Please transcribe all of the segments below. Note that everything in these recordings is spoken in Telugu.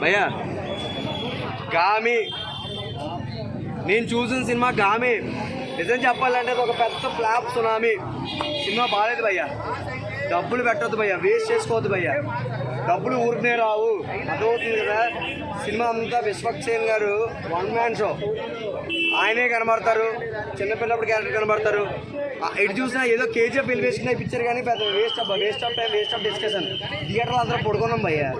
భయ్యా గామి నేను చూసిన సినిమా గామి నిజం చెప్పాలంటే అది ఒక పెద్ద ఫ్లాప్ సునామీ. సినిమా బాగాలేదు భయ్యా. డబ్బులు పెట్టొద్దు భయ్యా, వేస్ట్ చేసుకోవద్దు భయ్యా. డబ్బులు ఊరికనే రావు, అర్థమవుతుంది కదా. సినిమా అంతా విశ్వక్సేన్ గారు వన్ మ్యాన్ షో. ఆయనే కనబడతారు, చిన్నపిల్లప్పుడు క్యారెక్టర్ కనబడతారు. ఎటు చూసినా ఏదో కేజీఎఫ్ ఎలివేషన్ పిక్చర్ కానీ పెద్ద waste of time, waste of discussion. థియేటర్లో అందరూ పడుకున్నాం భయ్యా.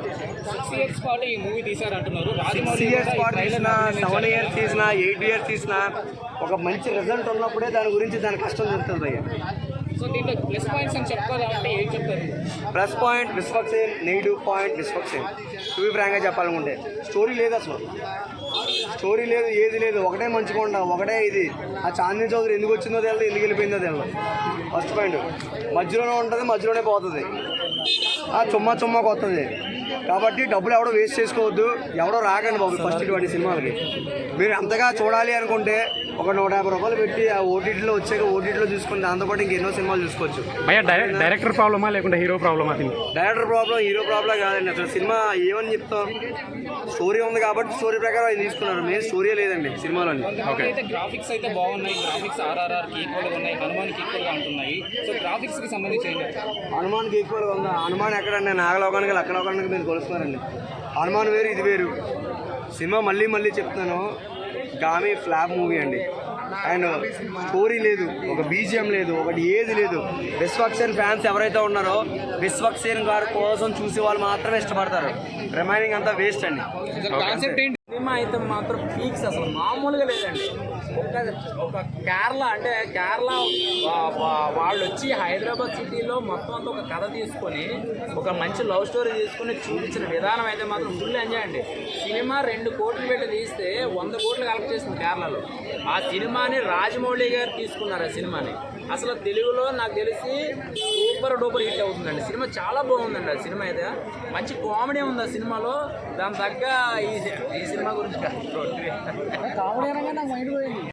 6 years పాటు ఈ మూవీ తీశారంటున్నారు. 6 years పాటు తీసినా, 7 years తీసినా, 8 years తీసినా ఒక మంచి రిజల్ట్ ఉన్నప్పుడే దాని గురించి దాని కష్టం జరుగుతుంది భయ్యా. సో దీంట్లో ప్లస్ పాయింట్స్ అని చెప్పుకోవాలంటే ఏం చెప్తారు? Plus point Vishwaksen, negative point Vishwaksen. Two ఫ్రాంక్గా చెప్పాలనుకుంటే స్టోరీ లేదు, అసలు స్టోరీ లేదు, ఏది లేదు. ఒకటే మంచుకోండా, ఒకటే ఇది. ఆ చాందినీ చౌదరి ఎందుకు వచ్చిందో తెలియదు, ఎందుకు వెళ్ళిపోయిందో తెలియదు. ఫస్ట్ పాయింట్ మధ్యలోనే ఉంటుంది, మధ్యలోనే పోతుంది. చుమ్మాకి వస్తుంది. కాబట్టి డబ్బులు ఎవడో వేస్ట్ చేసుకోవద్దు, ఎవడో రాకండి బాబు ఫస్ట్ ఇటువంటి సినిమాలకి. మీరు అంతగా చూడాలి అనుకుంటే ఒక 150 రూపాయలు పెట్టి ఆ ఓటీటీలో వచ్చాక ఓటీటీలో చూసుకుని దాంతోపాటు ఇంకెన్నో సినిమాలు చూసుకోవచ్చు. డైరెక్టర్ ప్రాబ్లమా లేకుంటే హీరో ప్రాబ్లమా? డైరెక్టర్ ప్రాబ్లం, హీరో ప్రాబ్లం కాదండి. అసలు సినిమా ఏమని చెప్తాం, స్టోరీ ఉంది కాబట్టి స్టోరీ ప్రకారం ఆయన తీసుకున్నారు. మెయిన్ స్టోరీ లేదండి సినిమాలోని. అయితే గ్రాఫిక్స్ అయితే బాగున్నాయి, గ్రాఫిక్స్ ఆర్ఆర్ఆర్కి ఈక్వల్గా ఉన్నాయి, హనుమాన్కి ఈక్వల్గా ఉంటున్నాయి. సో గ్రాఫిక్స్కి సంబంధించి హనుమాన్కి ఈక్వల్గా ఉందా? హనుమాన్ ఎక్కడండి, నాగలోకానికి లక్కలోకానికి మీరు కొలుస్తున్నారండి. హనుమాన్ వేరు, ఇది వేరు. సినిమా మళ్ళీ చెప్తున్నాను, గామి ఫ్లాప్ మూవీ అండి. అండ్ స్టోరీ లేదు, ఒక బీజిఎం లేదు, ఒకటి ఏది లేదు. విశ్వక్సేన్ ఫ్యాన్స్ ఎవరైతే ఉన్నారో విశ్వక్సేన్ గారి కోసం చూసే వాళ్ళు మాత్రమే ఇష్టపడతారు. రిమైనింగ్ అంతా వేస్ట్ అండి. కాన్సెప్ట్ ఏంటి? సినిమా అయితే మాత్రం పీక్స్ అసలు మామూలుగా లేదండి. ఒక కేరళ అంటే కేరళ వాళ్ళు వచ్చి హైదరాబాద్ సిటీలో మొత్తం అంతా ఒక కథ తీసుకొని ఒక మంచి లవ్ స్టోరీ తీసుకొని చూపించిన విధానం అయితే మాత్రం ఫుల్ ఎంజాయ్ అండి. సినిమా 2 కోట్లు పెట్టి తీస్తే 100 కోట్లు కలెక్ట్ చేసింది కేరళలో. ఆ సినిమాని రాజమౌళి గారు తీసుకున్నారు. ఆ సినిమాని అసలు తెలుగులో నాకు తెలిసి సూపర్ డూపర్ హిట్ అవుతుందండి. సినిమా చాలా బాగుందండి. ఆ సినిమా అయితే మంచి కామెడీ ఉంది ఆ సినిమాలో. దాని తగ్గ ఈ సినిమా గురించి కామెడీ అనగా నాకు మైండ్ పోయింది.